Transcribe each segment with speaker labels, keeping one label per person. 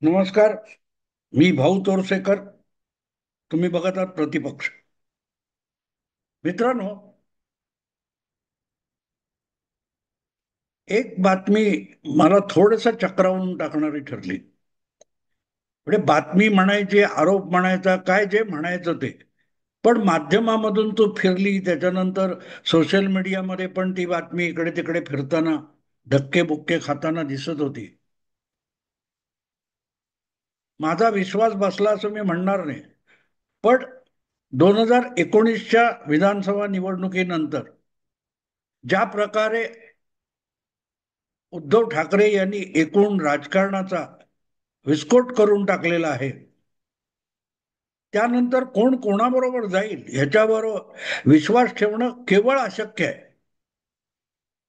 Speaker 1: नमस्कार. मी भाऊ तोरसेकर. तुम्ही बघत आहात प्रतिपक्ष. मित्रांनो, एक बातमी मला थोडस चक्रावून टाकणारी ठरली. म्हणजे बातमी म्हणायची, आरोप म्हणायचा, काय जे म्हणायचं ते. पण माध्यमामधून तो फिरली, त्याच्यानंतर सोशल मीडियामध्ये पण ती बातमी इकडे तिकडे फिरताना धक्के बुक्के खाताना दिसत होती. माझा विश्वास बसला असं मी म्हणणार नाही. पण 2019च्या विधानसभा निवडणुकीनंतर ज्या प्रकारे उद्धव ठाकरे यांनी एकूण राजकारणाचा विस्फोट करून टाकलेला आहे, त्यानंतर कोण कोणाबरोबर जाईल ह्याच्यावर विश्वास ठेवणं केवळ अशक्य आहे.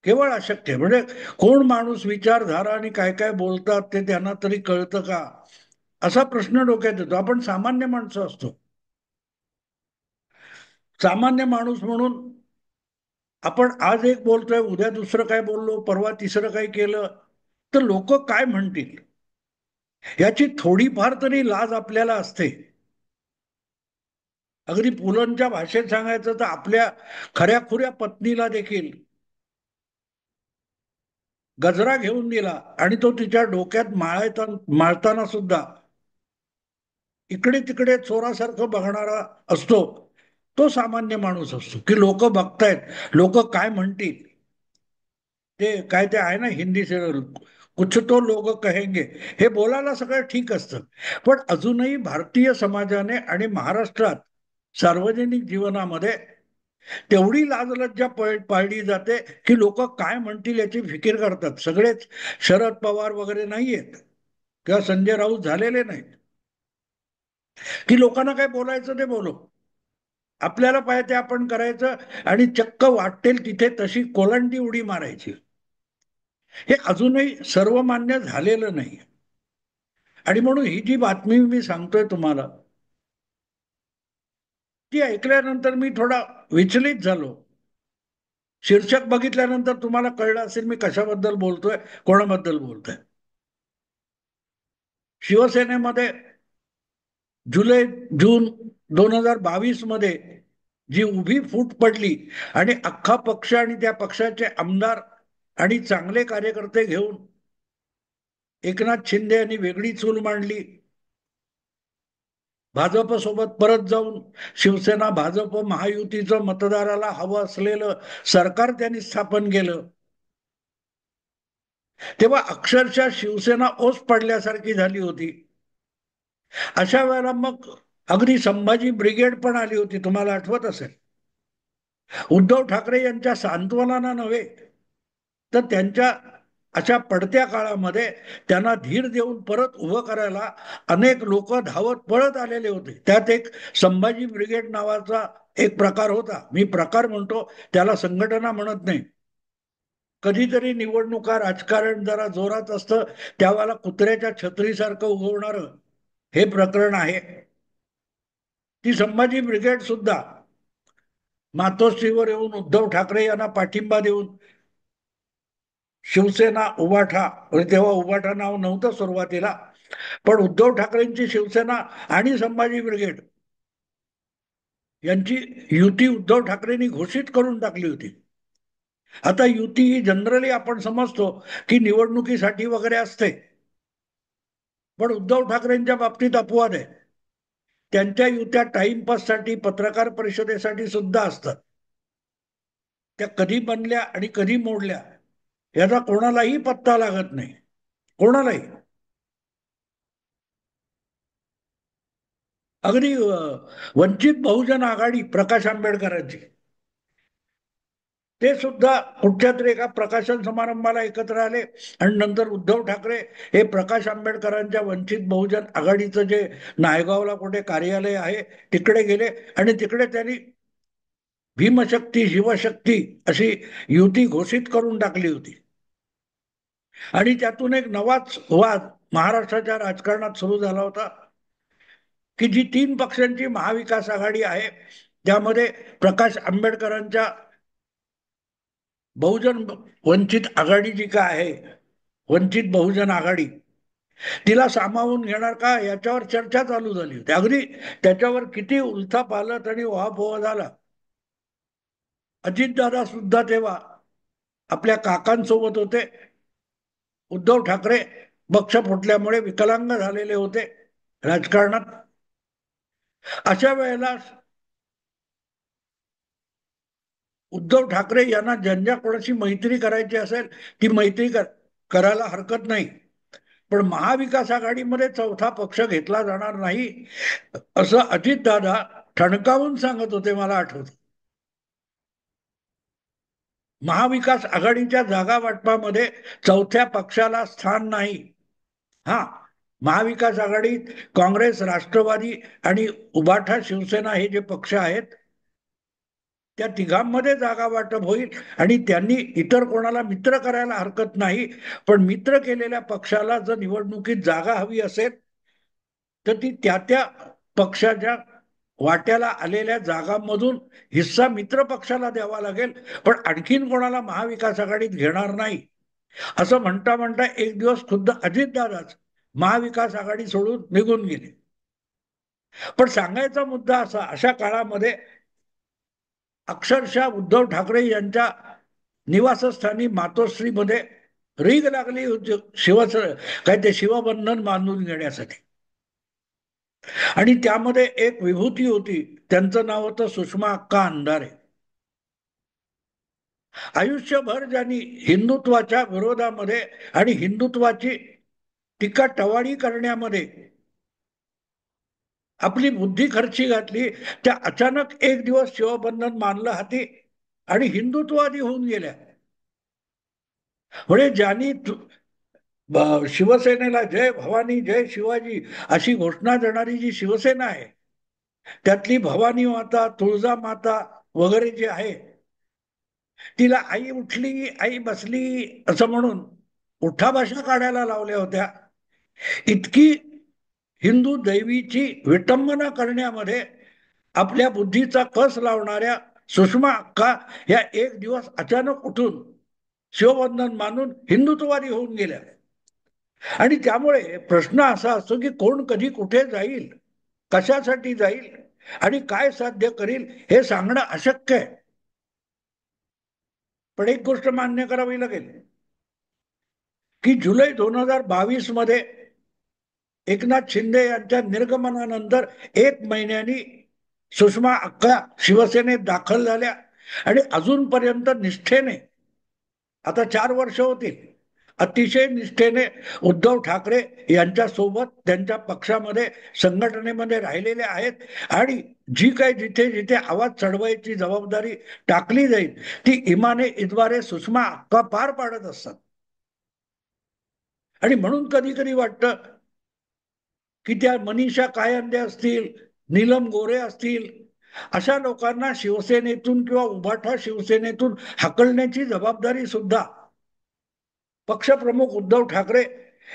Speaker 1: केवळ अशक्य आहे. म्हणजे कोण माणूस, विचारधारा आणि काय काय बोलतात ते त्यांना तरी कळतं का, असा प्रश्न डोक्यात येतो. आपण सामान्य माणसं असतो. सामान्य माणूस म्हणून आपण आज एक बोलतोय, उद्या दुसरं काय बोललो, परवा तिसरं काय केलं, तर लोक काय म्हणतील याची थोडीफार तरी लाज आपल्याला असते. अगदी पुलंच्या भाषेत सांगायचं तर आपल्या खऱ्याखुऱ्या पत्नीला देखील गजरा घेऊन दिला आणि तो तिच्या डोक्यात माळताना सुद्धा इकडे तिकडे चोरासारखं बघणारा असतो. तो सामान्य माणूस असतो की लोक बघतायत, लोक काय म्हणतील. ते काय ते आहे ना हिंदी सिरियल, कुछ तो लोग कहेंगे, हे बोलायला सगळं ठीक असतं. पण अजूनही भारतीय समाजाने आणि महाराष्ट्रात सार्वजनिक जीवनामध्ये तेवढी लाजलज्जा पाळली जाते की लोक काय म्हणतील याची फिकीर करतात. सगळेच शरद पवार वगैरे नाहीयेत किंवा संजय राऊत झालेले नाहीत की लोकांना काय बोलायचं ते बोलो, आपल्याला पाहिजे ते आपण करायचं आणि चक्क वाटेल तिथे तशी कोलंडी उडी मारायची. हे अजूनही सर्वमान्य झालेलं नाही. आणि म्हणून ही जी बातमी मी सांगतोय तुम्हाला, ती ऐकल्यानंतर मी थोडा विचलित झालो. शीर्षक बघितल्यानंतर तुम्हाला कळलं असेल मी कशाबद्दल बोलतोय, कोणाबद्दल बोलतोय. शिवसेनेमध्ये जुलै जून 2022 मध्ये जी उभी फूट पडली आणि अख्खा पक्ष आणि त्या पक्षाचे आमदार आणि चांगले कार्यकर्ते घेऊन एकनाथ शिंदे यांनी वेगळी चूल मांडली. भाजप सोबत परत जाऊन शिवसेना भाजप महायुतीचं मतदाराला हवं असलेलं सरकार त्यांनी स्थापन केलं. तेव्हा अक्षरशः शिवसेना ओस पडल्यासारखी झाली होती. अशा वेळेला मग अगदी संभाजी ब्रिगेड पण आली होती, तुम्हाला आठवत असेल. उद्धव ठाकरे यांच्या सांत्वनाला नव्हे तर त्यांच्या अशा पडत्या काळामध्ये त्यांना धीर देऊन परत उभं करायला अनेक लोक धावत पळत आलेले होते. त्यात एक संभाजी ब्रिगेड नावाचा एक प्रकार होता. मी प्रकार म्हणतो, त्याला संघटना म्हणत नाही. कधीतरी निवडणुका, राजकारण जरा जोरात असतं त्यावेळेला कुत्र्याच्या छत्रीसारखं उगवणार हे प्रकरण आहे. ती संभाजी ब्रिगेड सुद्धा मातोश्रीवर येऊन उद्धव ठाकरे यांना पाठिंबा देऊन शिवसेना उभाठा, तेव्हा उभाठा नाव नव्हतं सुरुवातीला, पण उद्धव ठाकरेंची शिवसेना आणि संभाजी ब्रिगेड यांची युती उद्धव ठाकरेंनी घोषित करून टाकली होती. आता युती ही जनरली आपण समजतो की निवडणुकीसाठी वगैरे असते, पण उद्धव ठाकरेंच्या बाबतीत अपवाद आहे. त्यांच्या युत्या टाइमपाससाठी, पत्रकार परिषदेसाठी सुद्धा असतात. त्या कधी बनल्या आणि कधी मोडल्या याचा कोणालाही पत्ता लागत नाही. कोणालाही. अगदी वंचित बहुजन आघाडी प्रकाश आंबेडकरांची, ते सुद्धा कुठच्या तरी एका प्रकाशन समारंभाला एकत्र आले आणि नंतर उद्धव ठाकरे हे प्रकाश आंबेडकरांच्या वंचित बहुजन आघाडीचं जे नायगावला कुठे कार्यालय आहे तिकडे गेले आणि तिकडे त्यांनी भीमशक्ती शिवशक्ती अशी युती घोषित करून टाकली होती. आणि त्यातून एक नवाच वाद महाराष्ट्राच्या राजकारणात सुरू झाला होता की जी तीन पक्षांची महाविकास आघाडी आहे त्यामध्ये प्रकाश आंबेडकरांच्या बहुजन वंचित आघाडी जी काय आहे, वंचित बहुजन आघाडी, तिला सामावून घेणार का याच्यावर चर्चा चालू झाली होती. अगदी त्याच्यावर किती उलथापालथ आणि उहापोह झाला. अजितदादा सुद्धा तेव्हा आपल्या काकांसोबत होते. उद्धव ठाकरे पक्ष फुटल्यामुळे विकलांग झालेले होते राजकारणात. अशा वेळेला उद्धव ठाकरे यांना ज्यांच्या कोणाशी मैत्री करायची असेल ती मैत्री करायला हरकत नाही, पण महाविकास आघाडीमध्ये चौथा पक्ष घेतला जाणार नाही असं अजितदादा ठणकावून सांगत होते. मला आठवत महाविकास आघाडीच्या जागा वाटपामध्ये चौथ्या पक्षाला स्थान नाही. हा, महाविकास आघाडीत काँग्रेस, राष्ट्रवादी आणि उभाठा शिवसेना हे जे पक्ष आहेत त्या तिघांमध्ये जागा वाटप होईल आणि त्यांनी इतर कोणाला मित्र करायला हरकत नाही, पण मित्र केलेल्या पक्षाला जर निवडणुकीत जागा हवी असेल तर ती त्या त्या पक्षाच्या वाट्याला आलेल्या जागांमधून हिस्सा मित्र पक्षाला द्यावा लागेल, पण आणखीन कोणाला महाविकास आघाडीत घेणार नाही असं म्हणता म्हणता एक दिवस खुद्द अजितदादाच महाविकास आघाडी सोडून निघून गेले. पण सांगायचा मुद्दा असा, अशा काळामध्ये अक्षरशः उद्धव ठाकरे यांच्या निवासस्थानी मातोश्रीमध्ये रीग लागली होती काय ते शिवबंधन बांधून घेण्यासाठी. आणि त्यामध्ये एक विभूती होती, त्यांचं नाव होतं सुषमा अक्का अंधारे. आयुष्यभर ज्यांनी हिंदुत्वाच्या विरोधामध्ये आणि हिंदुत्वाची टीका टवाळी करण्यामध्ये आपली बुद्धी खर्ची घातली, त्या अचानक एक दिवस शिवबंधन मानलं हाती आणि हिंदुत्ववादी होऊन गेल्या. म्हणजे ज्यांनी शिवसेनेला जय भवानी जय शिवाजी अशी घोषणा देणारी जी शिवसेना आहे त्यातली भवानी माता, तुळजा माता वगैरे जे आहे, तिला आई उठली आई बसली असं म्हणून उठाभाषा काढायला लावल्या होत्या. इतकी हिंदू दैवीची विटंबना करण्यामध्ये आपल्या बुद्धीचा कस लावणाऱ्या सुषमा अक्का या एक दिवस अचानक उठून शिवबंधन मानून हिंदुत्ववादी होऊन गेल्या. आणि त्यामुळे प्रश्न असा असतो की कोण कधी कुठे जाईल, कशासाठी जाईल आणि काय साध्य करील हे सांगणं अशक्य आहे. पण एक गोष्ट मान्य करावी लागेल की जुलै 2022 मध्ये एकनाथ शिंदे यांच्या निर्गमनानंतर एक महिन्यानी सुषमा अक्का शिवसेनेत दाखल झाल्या आणि अजूनपर्यंत निष्ठेने, आता 4 वर्ष होतील, अतिशय निष्ठेने उद्धव ठाकरे यांच्या सोबत त्यांच्या पक्षामध्ये संघटनेमध्ये राहिलेले आहेत. आणि जी काही जिथे जिथे आवाज चढवायची जबाबदारी टाकली जाईल ती इमाने इद्वारे सुषमा अक्का पार पाडत असतात. आणि म्हणून कधी कधी वाटतं की त्या मनीषा कायंदे असतील, नीलम गोरे असतील, अशा लोकांना शिवसेनेतून किंवा उभाठा शिवसेनेतून हाकलण्याची जबाबदारी सुद्धा पक्षप्रमुख उद्धव ठाकरे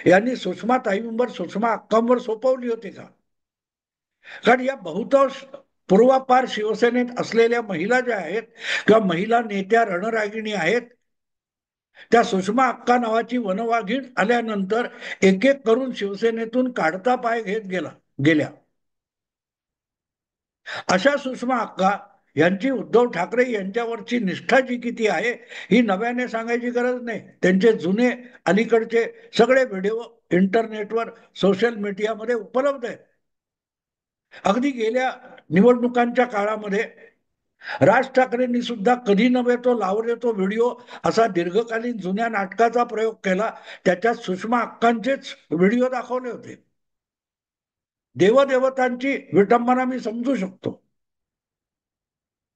Speaker 1: यांनी सुषमा ताईंवर, सुषमा अक्कांवर सोपवली होती का? कारण या बहुतांश पूर्वापार शिवसेनेत असलेल्या महिला ज्या आहेत किंवा महिला नेत्या रणरागिणी आहेत, त्या सुषमा अक्का नावाची वनवाघीण आल्यानंतर एक एक करून शिवसेनेतून काढता पाय घेत गेल्या. अशा सुषमा अक्का यांची उद्धव ठाकरे यांच्यावरची निष्ठा जी किती आहे ही नव्याने सांगायची गरज नाही. त्यांचे जुने अलीकडचे सगळे व्हिडिओ इंटरनेटवर, सोशल मीडियामध्ये उपलब्ध आहेत. अगदी गेल्या निवडणुकांच्या काळामध्ये राज ठाकरेंनी सुद्धा कधी नव्हे तो लावले तो व्हिडिओ असा दीर्घकालीन जुन्या नाटकाचा प्रयोग केला. त्याच्यात सुषमा अक्कांचेच व्हिडिओ दाखवले होते. देवदेवतांची विटंबना मी समजू शकतो.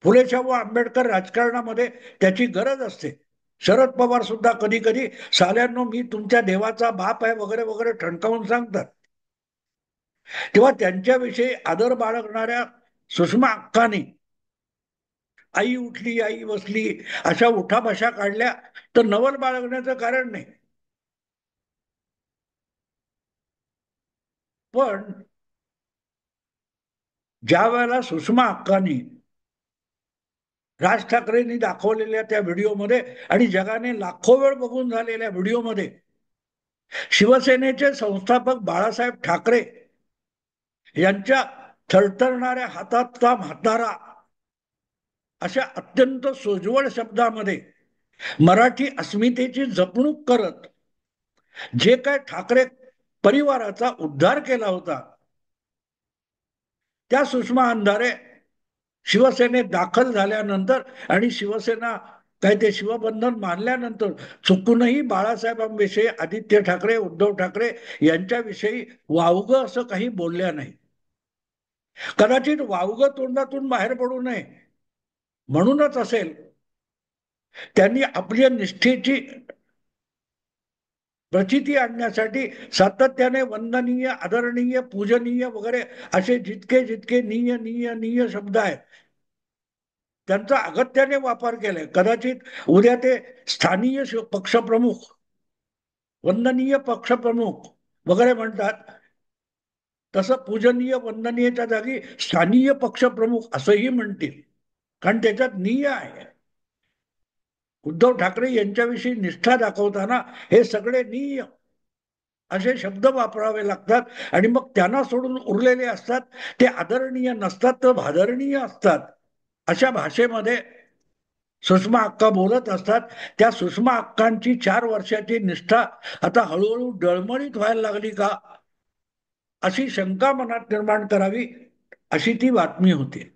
Speaker 1: फुले शाहू आंबेडकर राजकारणामध्ये त्याची गरज असते. शरद पवार सुद्धा कधी कधी साल्यांनो मी तुमच्या देवाचा बाप आहे वगैरे वगैरे ठणकावून सांगतात. तेव्हा त्यांच्याविषयी आदर बाळगणाऱ्या सुषमा अक्कांनी आई उठली आई बसली अशा उठाभाषा काढल्या तर नवल बाळगण्याचं कारण नाही. पण ज्या वेळेला सुषमा अक्कांनी राज ठाकरेंनी दाखवलेल्या त्या व्हिडिओमध्ये आणि जगाने लाखो वेळ बघून झालेल्या व्हिडिओमध्ये शिवसेनेचे संस्थापक बाळासाहेब ठाकरे यांच्या थरथरणाऱ्या हातात म्हातारा अशा अत्यंत सोज्वळ शब्दामध्ये मराठी अस्मितेची जपणूक करत जे काय ठाकरे परिवाराचा उद्धार केला होता, त्या सुषमा अंधारे शिवसेनेत दाखल झाल्यानंतर आणि शिवसेना काय ते शिवबंधन मानल्यानंतर चुकूनही बाळासाहेबांविषयी, आदित्य ठाकरे, उद्धव ठाकरे यांच्याविषयी वावगं असं काही बोलल्या नाही. कदाचित वावगं तोंडातून बाहेर पडू नये म्हणूनच असेल त्यांनी आपल्या निष्ठेची प्रचिती आणण्यासाठी सातत्याने वंदनीय, आदरणीय, पूजनीय वगैरे असे जितके जितके नीय नीय नीय शब्द आहेत त्यांचा अगत्याने वापर केलाय. कदाचित उद्या ते स्थानीय पक्षप्रमुख, वंदनीय पक्षप्रमुख वगैरे म्हणतात, तसं पूजनीय वंदनीयच्या जागी स्थानीय पक्षप्रमुख असंही म्हणतील, कारण त्याच्यात नीय आहे. उद्धव ठाकरे यांच्याविषयी निष्ठा दाखवताना हे सगळे नीय असे शब्द वापरावे लागतात आणि मग त्यांना सोडून उरलेले असतात ते आदरणीय नसतात तर भादरणीय असतात. अशा भाषेमध्ये सुषमा अक्का बोलत असतात. त्या सुषमा अक्कांची 4 वर्षाची निष्ठा आता हळूहळू डळमळीत व्हायला लागली का, अशी शंका मनात निर्माण करावी अशी ती बातमी होती.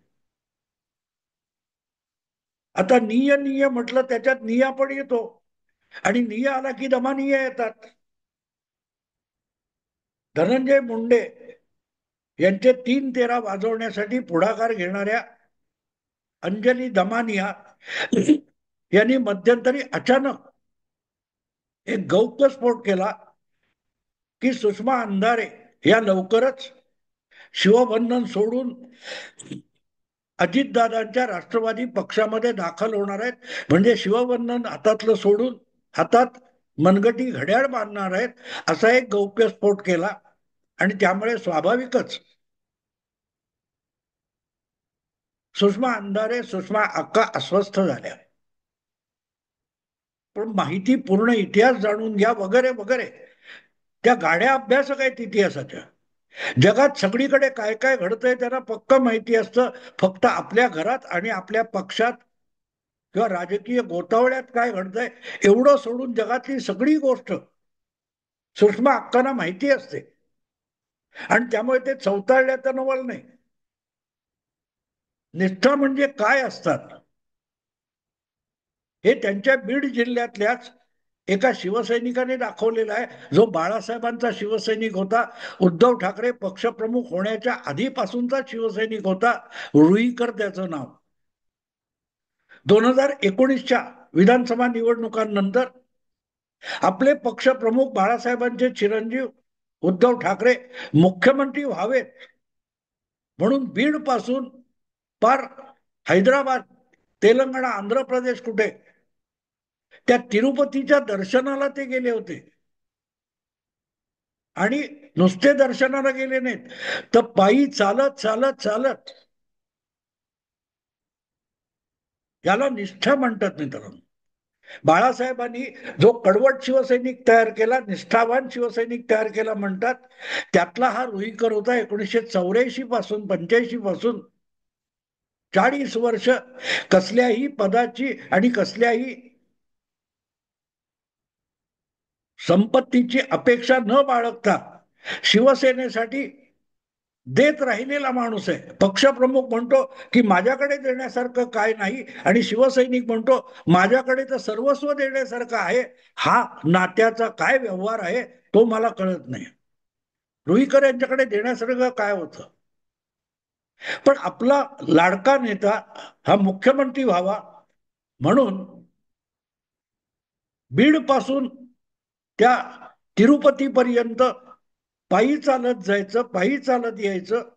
Speaker 1: आता निय निय म्हटलं त्याच्यात निया पण येतो आणि निय आला की दमानिय येतात. धनंजय मुंडे यांचे 3-13 वाजवण्यासाठी पुढाकार घेणाऱ्या अंजली दमानिया यांनी मध्यंतरी अचानक एक गौप्यस्फोट केला की सुषमा अंधारे या लवकरच शिवबंधन सोडून अजितदादांच्या राष्ट्रवादी पक्षामध्ये दाखल होणार आहेत, म्हणजे शिवबंधन हातातलं सोडून हातात मनगटी घड्याळ बांधणार आहेत असा एक गौप्यस्फोट केला आणि त्यामुळे स्वाभाविकच सुषमा अंधारे, सुषमा अक्का अस्वस्थ झाल्या. पण माहिती, पूर्ण इतिहास जाणून घ्या वगैरे वगैरे, त्या गाड्या अभ्यासक आहेत इतिहासाच्या. जगात सगळीकडे काय काय घडतंय त्यांना पक्क माहिती असतं. फक्त आपल्या घरात आणि आपल्या पक्षात किंवा राजकीय गोतावळ्यात काय घडतंय एवढं सोडून जगातली सगळी गोष्ट सुषमा अक्कांना माहिती असते आणि त्यामुळे ते चवताळल्याचं नवल नाही. निष्ठा म्हणजे काय असतात हे त्यांच्या बीड जिल्ह्यातल्याच एका शिवसैनिकाने दाखवलेला आहे, जो बाळासाहेबांचा शिवसैनिक होता. उद्धव ठाकरे पक्षप्रमुख होण्याच्या आधीपासूनचा शिवसैनिक होता. रुईकर त्याचं नाव. 2019च्या विधानसभा निवडणुकांनंतर आपले पक्षप्रमुख बाळासाहेबांचे चिरंजीव उद्धव ठाकरे मुख्यमंत्री व्हावेत म्हणून बीड पासून पार हैदराबाद, तेलंगणा, आंध्र प्रदेश कुठे त्या तिरुपतीच्या दर्शनाला ते गेले होते. आणि नुसते दर्शनाला गेले नाहीत तर पायी चालत चालत चालत. याला निष्ठा म्हणतात मित्रांनो. बाळासाहेबांनी जो कडवट शिवसैनिक तयार केला, निष्ठावान शिवसैनिक तयार केला म्हणतात, त्यातला हा रुईकर होता. 1984 पासून 85 पासून 40 वर्ष कसल्याही पदाची आणि कसल्याही संपत्तीची अपेक्षा न बाळगता शिवसेनेसाठी देत राहिलेला माणूस आहे. पक्षप्रमुख म्हणतो की माझ्याकडे देण्यासारखं काय नाही आणि शिवसैनिक म्हणतो माझ्याकडे तर सर्वस्व देण्यासारखं आहे. हा नात्याचा काय व्यवहार आहे तो मला कळत नाही. रुईकर यांच्याकडे देण्यासारखं काय होतं? पण आपला लाडका नेता हा मुख्यमंत्री व्हावा म्हणून बीड पासून त्या तिरुपती पर्यंत पायी चालत जायचं, पायी चालत यायचं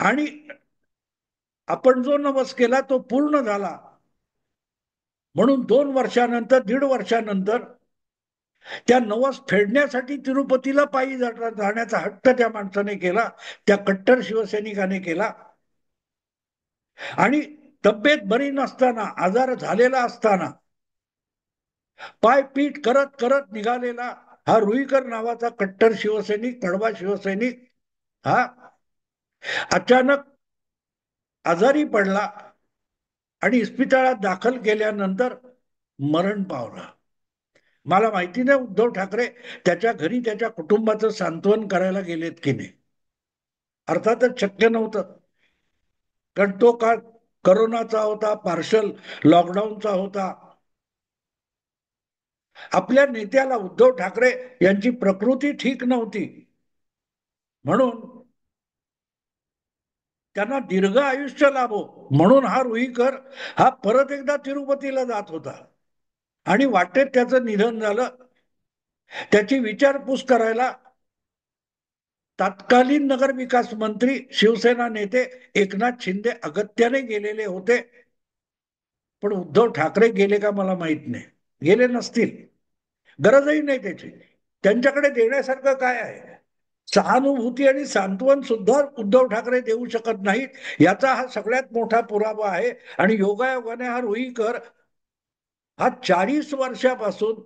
Speaker 1: आणि आपण जो नवस केला तो पूर्ण झाला म्हणून 2 वर्षानंतर, 1.5 वर्षानंतर त्या नवस फेडण्यासाठी तिरुपतीला पायी जाण्याचा हट्ट त्या माणसाने केला, त्या कट्टर शिवसैनिकाने केला. आणि तब्येत बरी नसताना, आजार झालेला असताना पायपीट करत करत निघालेला हा रुईकर नावाचा कट्टर शिवसैनिक, कडवा शिवसैनिक हा अचानक आजारी पडला आणि इस्पितळात दाखल केल्यानंतर मरण पावला. मला माहिती नाही उद्धव ठाकरे त्याच्या घरी त्याच्या कुटुंबाचं सांत्वन करायला गेलेत की नाही. अर्थातच शक्य नव्हतं, कारण तो काळ करोनाचा होता, पार्शल लॉकडाऊनचा होता. आपल्या नेत्याला उद्धव ठाकरे यांची प्रकृती ठीक नव्हती, म्हणून त्यांना दीर्घ आयुष्य लाभो म्हणून हा रुईकर हा परत एकदा तिरुपतीला जात होता आणि वाटेत त्याचं निधन झालं. त्याची विचारपूस करायला तत्कालीन नगर विकास मंत्री शिवसेना नेते एकनाथ शिंदे अगत्याने गेलेले होते. पण उद्धव ठाकरे गेले का मला माहित नाही. गेले नसतील, गरजही नाही त्याची. त्यांच्याकडे देण्यासारखं काय आहे? सहानुभूती आणि सांत्वन सुद्धा उद्धव ठाकरे देऊ शकत नाहीत, याचा हा सगळ्यात मोठा पुरावा आहे. आणि योगायोगाने हा रुईकर हा 40 वर्षापासून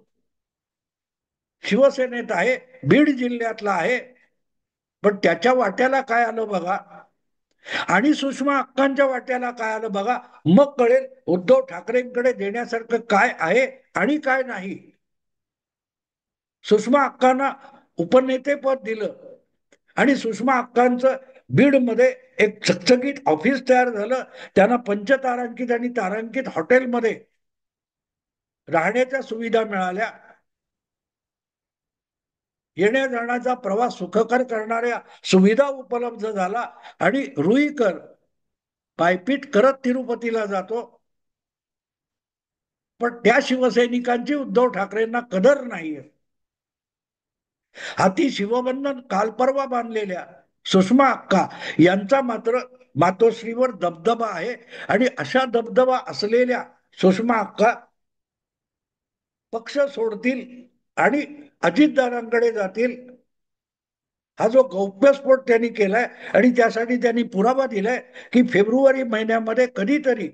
Speaker 1: शिवसेनेत आहे, बीड जिल्ह्यातला आहे. पण त्याच्या वाट्याला काय आलं बघा, आणि सुषमा अक्कांच्या वाट्याला काय आलं बघा. मग कळेल उद्धव ठाकरेंकडे देण्यासारखं काय आहे आणि काय नाही. सुषमा अक्कांना उपनेतेपद दिलं आणि सुषमा अक्कांचं बीडमध्ये एक चकचकीत ऑफिस तयार झालं. त्यांना पंचतारांकित आणि तारांकित हॉटेलमध्ये राहण्याच्या सुविधा मिळाल्या. येण्या जाण्याचा प्रवास सुखकर करणाऱ्या सुविधा उपलब्ध झाला आणि रुईकर पायपीट करत तिरुपतीला जातो. पण त्या शिवसैनिकांची उद्धव ठाकरेंना कदर नाहीये. हाती शिवबंधन काल परवा बांधलेल्या सुषमा अक्का यांचा मात्र मातोश्रीवर दबदबा आहे. आणि अशा दबदबा असलेल्या सुषमा अक्का पक्ष सोडतील आणि अजितदादांकडे जातील. हा जो गौप्यस्फोट त्यांनी केलाय आणि त्यासाठी त्यांनी पुरावा दिलाय की फेब्रुवारी महिन्यामध्ये कधीतरी,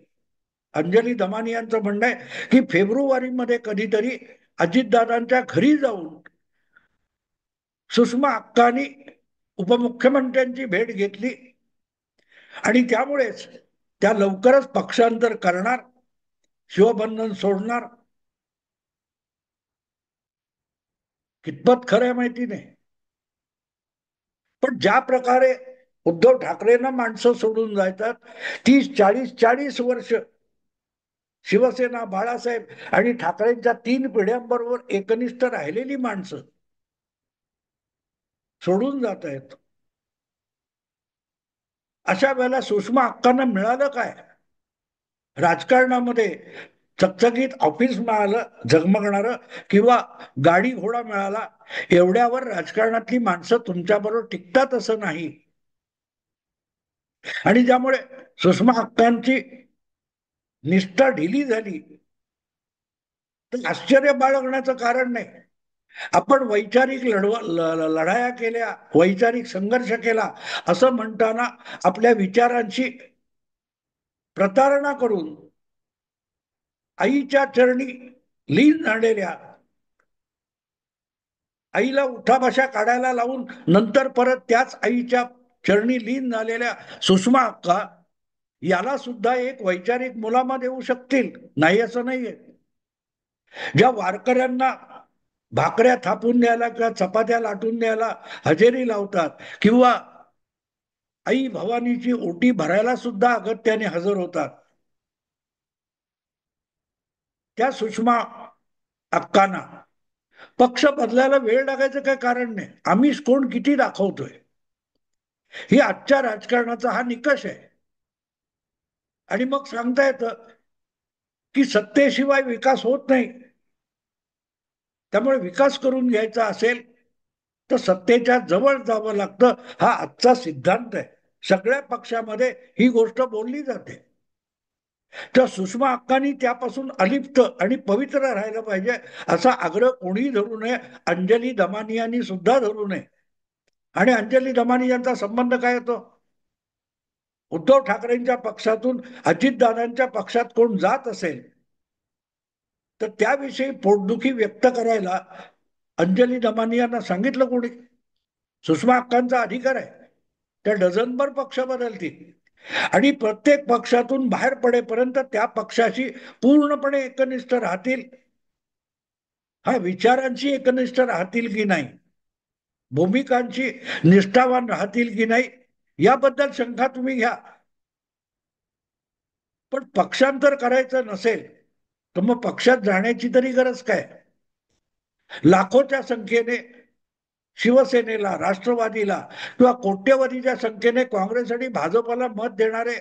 Speaker 1: अंजली दमानी यांचं म्हणणं आहे की फेब्रुवारी मध्ये कधीतरी अजितदादांच्या घरी जाऊन सुषमा अक्कांनी उपमुख्यमंत्र्यांची भेट घेतली आणि त्यामुळेच त्या लवकरच पक्षांतर करणार, शिवबंधन सोडणार. कितपत खरं आहे माहिती नाही, पण ज्या प्रकारे उद्धव ठाकरेंना माणसं सोडून जातात, 30, 40 शिवसेना, बाळासाहेब आणि ठाकरेंच्या 3 पिढ्यांबरोबर एकनिष्ठ राहिलेली माणसं सोडून जात आहेत. अशा वेळेला सुषमा अक्कांना मिळालं काय? राजकारणामध्ये चकचकीत ऑफिस मिळालं झगमगणारं, किंवा गाडी घोडा मिळाला, एवढ्यावर राजकारणातली माणसं तुमच्याबरोबर टिकतात असं नाही. आणि त्यामुळे सुषमा अक्कांची निष्ठा ढिली झाली तर आश्चर्य बाळगण्याचं कारण नाही. आपण वैचारिक लढाया केल्या, वैचारिक संघर्ष केला असं म्हणताना आपल्या विचारांची प्रतारणा करून आईच्या चरणी लीन झालेल्या, आईला उठाबशा काढायला लावून नंतर परत त्याच आईच्या चरणी लीन झालेल्या सुषमा अक्का याला सुद्धा एक वैचारिक मुलामा देऊ शकतील, नाही असं नाहीये. ज्या वारकऱ्यांना भाकऱ्या थापून द्यायला किंवा चपात्या लाटून द्यायला हजेरी लावतात, किंवा आई भवानीची ओटी भरायला सुद्धा अगत्याने हजर होतात, त्या सुषमा अक्कांना पक्ष बदलायला वेळ लागायचं काय कारण नाही. आम्ही कोण किती दाखवतोय, ही आजच्या राजकारणाचा हा निकष आहे. आणि मग सांगता येतं की सत्तेशिवाय विकास होत नाही, त्यामुळे विकास करून घ्यायचा असेल तर सत्तेच्या जवळ जावं लागतं, हा आजचा सिद्धांत आहे. सगळ्या पक्षामध्ये ही गोष्ट बोलली जाते. तर सुषमा अक्कांनी त्यापासून अलिप्त आणि पवित्र राहायला पाहिजे असा आग्रह कोणीही धरू नये, अंजली दमानी यांनी सुद्धा धरू नये. आणि अंजली दमानी यांचा संबंध काय येतो? उद्धव ठाकरेंच्या पक्षातून अजितदादांच्या पक्षात कोण जात असेल तर त्याविषयी पोटदुखी व्यक्त करायला अंजली दमानी यांना सांगितलं कोणी? सुषमा अक्कांचा अधिकार आहे. त्या डझनभर पक्ष बदलतील आणि प्रत्येक पक्षातून बाहेर पडेपर्यंत त्या पक्षाशी पूर्णपणे एकनिष्ठ राहतील. हा, विचारांची एकनिष्ठ राहतील की नाही, भूमिकांची निष्ठावान राहतील की नाही, याबद्दल शंका तुम्ही घ्या. पण पक्षांतर करायचं नसेल तर मग पक्षात जाण्याची तरी गरज काय? लाखोच्या संख्येने शिवसेनेला, राष्ट्रवादीला किंवा कोट्यवधीच्या संख्येने काँग्रेस आणि भाजपला मत देणारे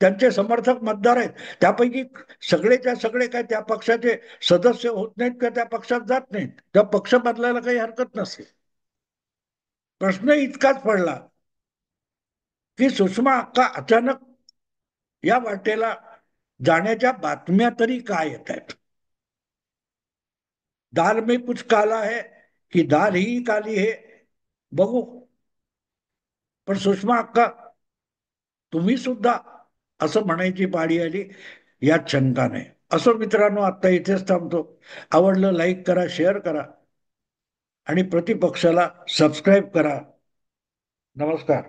Speaker 1: त्यांचे समर्थक मतदार आहेत. त्यापैकी सगळेच्या सगळे काय त्या पक्षाचे सदस्य होत नाहीत किंवा त्या पक्षात जात नाहीत. त्या पक्ष बदलायला काही हरकत नसते. प्रश्न इतकाच पडला की सुषमा अक्का अचानक या वाटेला जाण्याच्या बातम्या तरी काय येत आहेत? दाल में कुछ काला है की दाल ही काली है, बघू. पण सुषमा अक्का, तुम्ही सुद्धा असं म्हणायची पाळी आली यात शंका नाही. असो मित्रांनो, आता इथेच थांबतो. आवडलं लाईक करा, शेअर करा आणि प्रतिपक्षाला सबस्क्राईब करा. नमस्कार.